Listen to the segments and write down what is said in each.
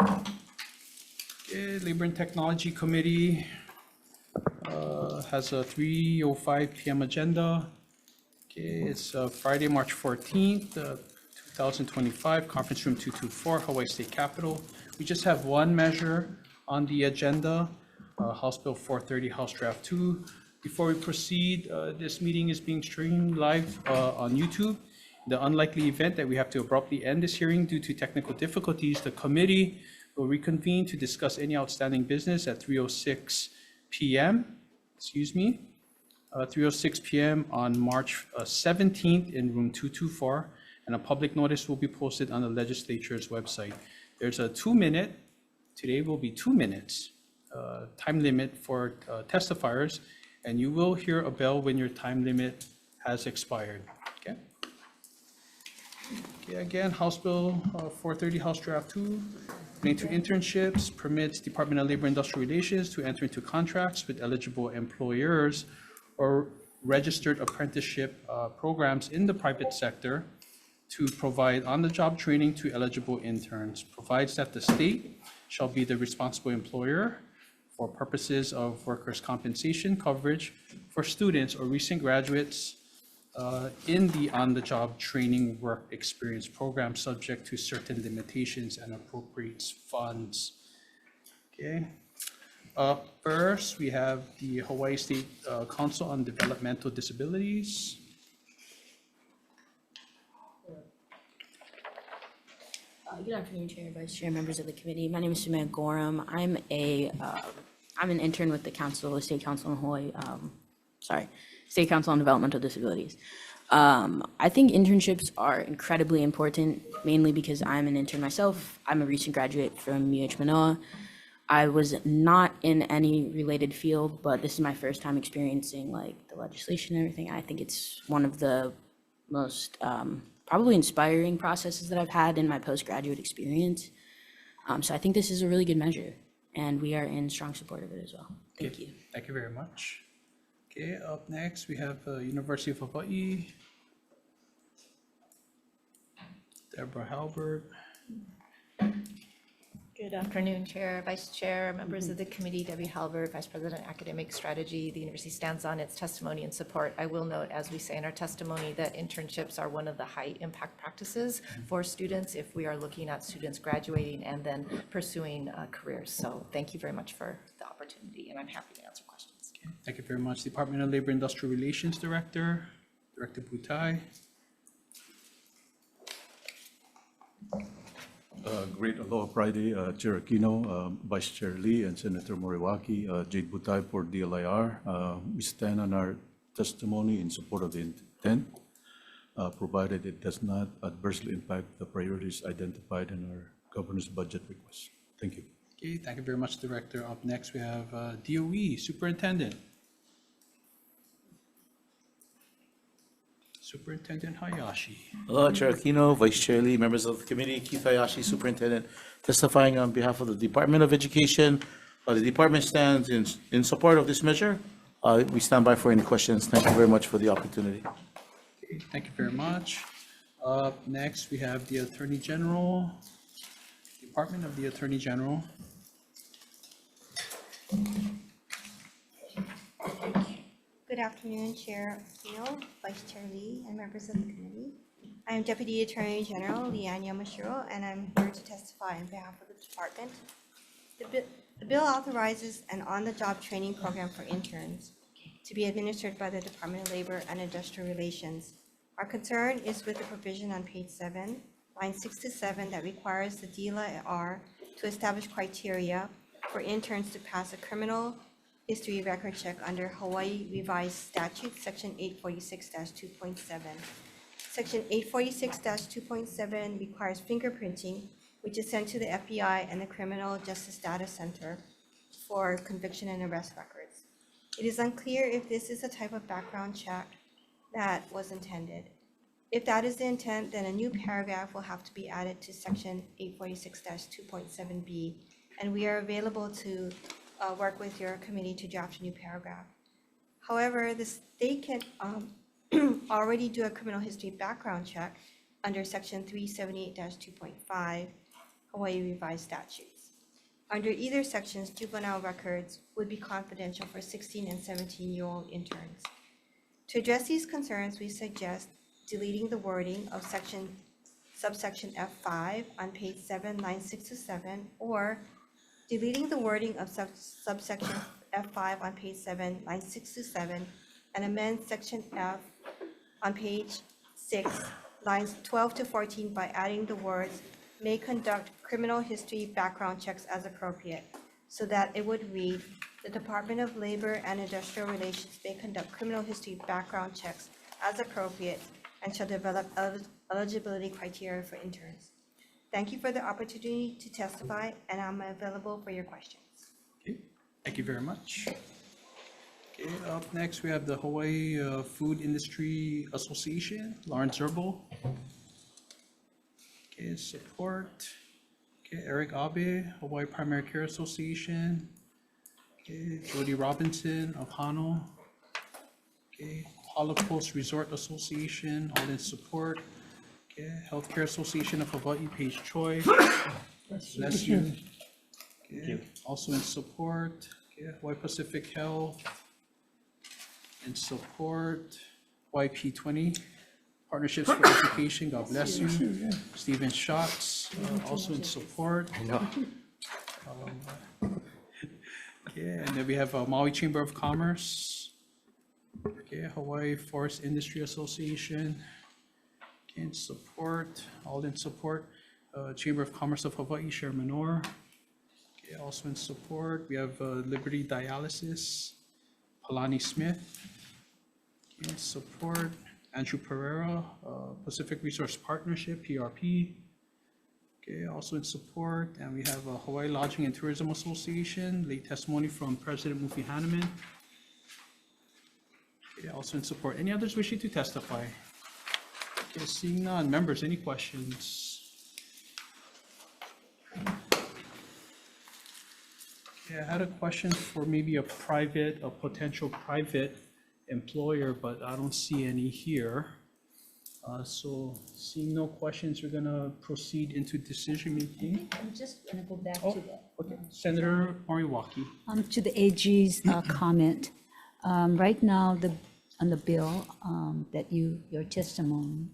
Okay, Labor and Technology Committee has a 3:05 p.m. agenda. Okay, it's Friday, March 14th, 2025, Conference Room 224, Hawaii State Capitol. We just have one measure on the agenda, House Bill 430, House Draft 2. Before we proceed, this meeting is being streamed live on YouTube. In the unlikely event that we have to abruptly end this hearing due to technical difficulties, the committee will reconvene to discuss any outstanding business at 3:06 p.m. 3:06 p.m. on March 17th in room 224, and a public notice will be posted on the legislature's website. There's a 2-minute, today will be 2 minutes, time limit for testifiers, and you will hear a bell when your time limit has expired. Okay. Okay, again, House Bill 430, House Draft 2, relating to internships, permits Department of Labor and Industrial Relations to enter into contracts with eligible employers or registered apprenticeship programs in the private sector to provide on-the-job training to eligible interns, provides that the state shall be the responsible employer for purposes of workers' compensation coverage for students or recent graduates in the on-the-job training work experience program, subject to certain limitations, and appropriates funds. Okay. First, we have the Hawaii State Council on Developmental Disabilities. Good afternoon, Chair, Vice Chair, members of the committee. My name is Sumaya Gorham. I'm an intern with the Council, the State Council on Hawaii. State Council on Developmental Disabilities. I think internships are incredibly important, mainly because I'm an intern myself. I'm a recent graduate from UH Manoa. I was not in any related field, but this is my first time experiencing like the legislation and everything. I think it's one of the most probably inspiring processes that I've had in my postgraduate experience. So I think this is a really good measure, and we are in strong support of it as well. Thank you. Thank you very much. Okay, up next, we have University of Hawaii. Deborah Halbert. Good afternoon, Chair, Vice Chair, members of the committee, Debbie Halbert, Vice President, Academic Strategy. The university stands on its testimony and support. I will note, as we say in our testimony, that internships are one of the high impact practices for students if we are looking at students graduating and then pursuing careers. So thank you very much for the opportunity, and I'm happy to answer questions. Okay, thank you very much. Department of Labor Industrial Relations Director, Director Butai. Great Aloha Friday, Chair Aquino, Vice Chair Lee, and Senator Moriwaki, Jade Butai for DLIR. We stand on our testimony in support of the intent, provided it does not adversely impact the priorities identified in our governor's budget request. Thank you. Okay, thank you very much, Director. Up next, we have DOE Superintendent. Superintendent Hayashi. Hello, Chair Aquino, Vice Chair Lee, members of the committee, Keith Hayashi, Superintendent, testifying on behalf of the Department of Education. The department stands in support of this measure. We stand by for any questions. Thank you very much for the opportunity. Okay, thank you very much. Up next, we have the Attorney General, Department of the Attorney General. Good afternoon, Chair Aquino, Vice Chair Lee, and members of the committee. I am Deputy Attorney General Leanne Yamashiro, and I'm here to testify on behalf of the department. The bill authorizes an on-the-job training program for interns to be administered by the Department of Labor and Industrial Relations. Our concern is with the provision on page 7, lines 6 to 7, that requires the DLIR to establish criteria for interns to pass a criminal history record check under Hawaii Revised Statute, Section 846-2.7. Section 846-2.7 requires fingerprinting, which is sent to the FBI and the Criminal Justice Data Center for conviction and arrest records. It is unclear if this is the type of background check that was intended. If that is the intent, then a new paragraph will have to be added to Section 846-2.7b, and we are available to work with your committee to draft a new paragraph. However, the state can already do a criminal history background check under Section 378-2.5 Hawaii Revised Statutes. Under either sections, juvenile records would be confidential for 16 and 17-year-old interns. To address these concerns, we suggest deleting the wording of subsection F5 on page 7, lines 6 to 7, or deleting the wording of subsection F5 on page 7, lines 6 to 7, and amend section F on page 6, lines 12 to 14 by adding the words may conduct criminal history background checks as appropriate, so that it would read, the Department of Labor and Industrial Relations may conduct criminal history background checks as appropriate and shall develop eligibility criteria for interns. Thank you for the opportunity to testify, and I'm available for your questions. Okay, thank you very much. Okay, up next, we have the Hawaii Food Industry Association, Lawrence Zerbel. Okay, support. Okay, Eric Abe, Hawaii Primary Care Association. Okay, Jody Robinson of Hano. Okay, Holocaust Resort Association, all in support. Okay, Healthcare Association of Hawaii, Paige Choi. Bless you. Okay, also in support. Okay, Hawaii Pacific Health. In support. YP20, Partnerships for Education, God bless you. Stephen Schatz, also in support. Okay, and then we have Maui Chamber of Commerce. Okay, Hawaii Forest Industry Association. Okay, in support, all in support. Chamber of Commerce of Hawaii, Sher Manor. Okay, also in support. We have Liberty Dialysis, Palani Smith. Okay, in support. Andrew Pereira, Pacific Resource Partnership, PRP. Okay, also in support. And we have Hawaii Lodging and Tourism Association, late testimony from President Mufi Hanneman. Okay, also in support. Any others wishing to testify? Okay, seeing none. Members, any questions? Okay, I had a question for maybe a potential private employer, but I don't see any here. So seeing no questions, we're gonna proceed into decision making. I'm just going to go back Oh, to the, okay. Senator Moriwaki. to the AG's comment. Right now, on the bill, your testimony.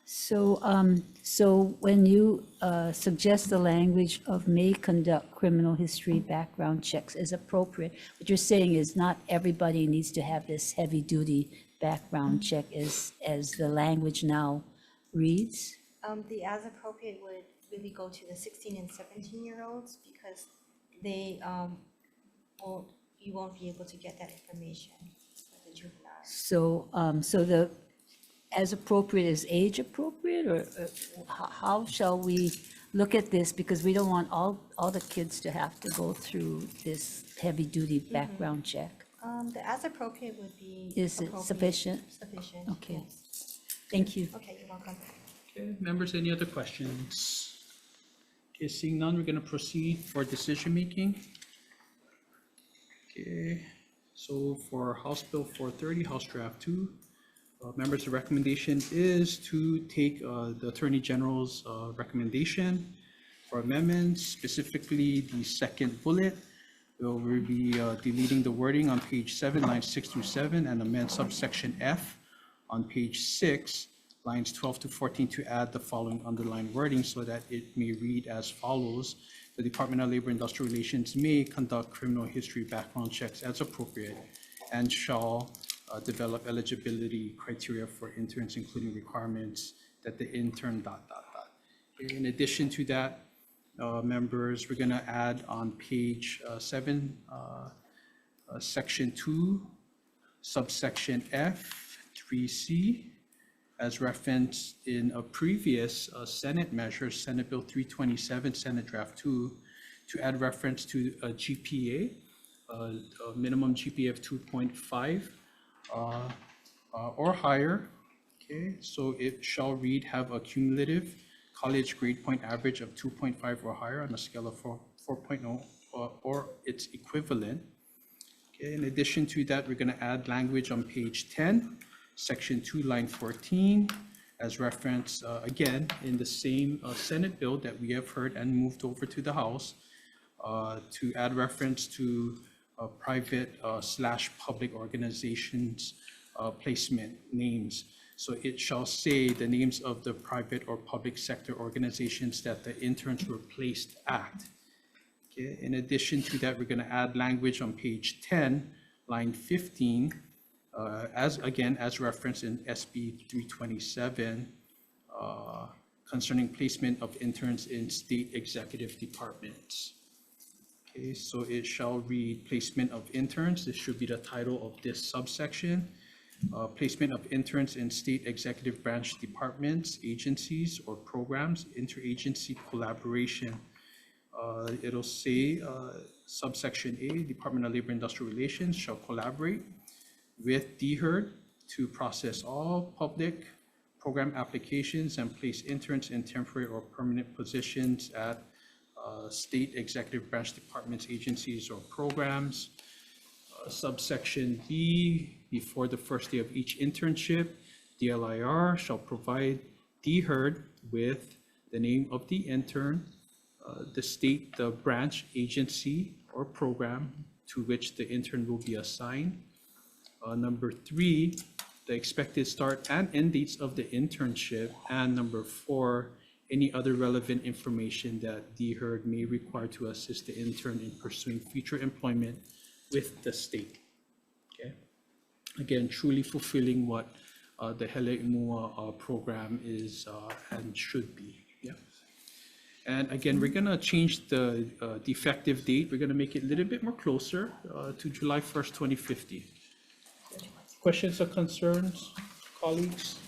So when you suggest the language of may conduct criminal history background checks is appropriate, what you're saying is not everybody needs to have this heavy-duty background check as the language now reads? The as appropriate would really go to the 16 and 17-year-olds because they you won't be able to get that information for the juveniles. So the as appropriate is age appropriate, or how shall we look at this? Because we don't want all the kids to have to go through this heavy-duty background check. The as appropriate would be. Is it appropriate- sufficient? Sufficient, Okay. yes. Thank you. Okay, you're welcome. Okay, members, any other questions? Okay, seeing none, we're gonna proceed for decision making. Okay, so for House Bill 430, House Draft 2, members, the recommendation is to take the Attorney General's recommendation for amendments, specifically the second bullet. We'll be deleting the wording on page 7, lines 6 through 7, and amend subsection F on page 6, lines 12 to 14, to add the following underlined wording so that it may read as follows. The Department of Labor and Industrial Relations may conduct criminal history background checks as appropriate and shall develop eligibility criteria for interns, including requirements that the intern ... In addition to that, members, we're gonna add on page 7, section 2, subsection F, 3C, as referenced in a previous Senate measure, Senate Bill 327, Senate Draft 2, to add reference to a GPA, a minimum GPA of 2.5 or higher. Okay, so it shall read have a cumulative college grade point average of 2.5 or higher on a scale of 4.0 or its equivalent. Okay, in addition to that, we're going to add language on page 10, section 2, line 14, as referenced, again, in the same Senate bill that we have heard and moved over to the House, to add reference to private slash public organizations placement names. So it shall say the names of the private or public sector organizations that the interns were placed at. Okay. In addition to that, we're going to add language on page 10, line 15, as referenced in SB 327, concerning placement of interns in state executive departments. Okay, so it shall read placement of interns. This should be the title of this subsection. Placement of interns in state executive branch departments, agencies, or programs, interagency collaboration. It'll say subsection A, Department of Labor and Industrial Relations shall collaborate with DHERD to process all public program applications and place interns in temporary or permanent positions at state executive branch departments, agencies, or programs. Subsection B, before the first day of each internship, DLIR shall provide DHERD with the name of the intern, the state, the branch, agency, or program to which the intern will be assigned. Number 3, the expected start and end dates of the internship. And number 4, any other relevant information that DHERD may require to assist the intern in pursuing future employment with the state. Okay. Again, truly fulfilling what the Hele Imua program is and should be. Yeah. And again, we're going to change the effective date. We're going to make it a little bit more closer to July 1st, 2050. Questions or concerns, colleagues?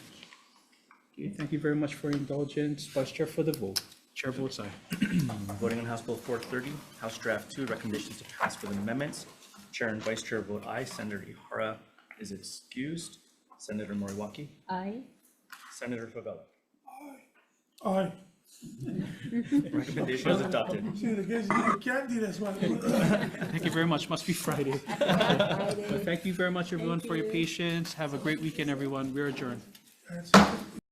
Okay, thank you very much for your indulgence. Vice Chair for the vote. Chair votes aye. Voting on House Bill 430, House Draft 2, recommendations to pass with amendments. Chair and Vice Chair vote aye. Senator Ihara is excused. Senator Moriwaki. Aye. Senator Favela. Aye. Recommendation is adopted. See, the guys, you can't do this one. Thank you very much. Must be Friday. But thank you very much, everyone, for your patience. Have a great weekend, everyone. We're adjourned. That's it.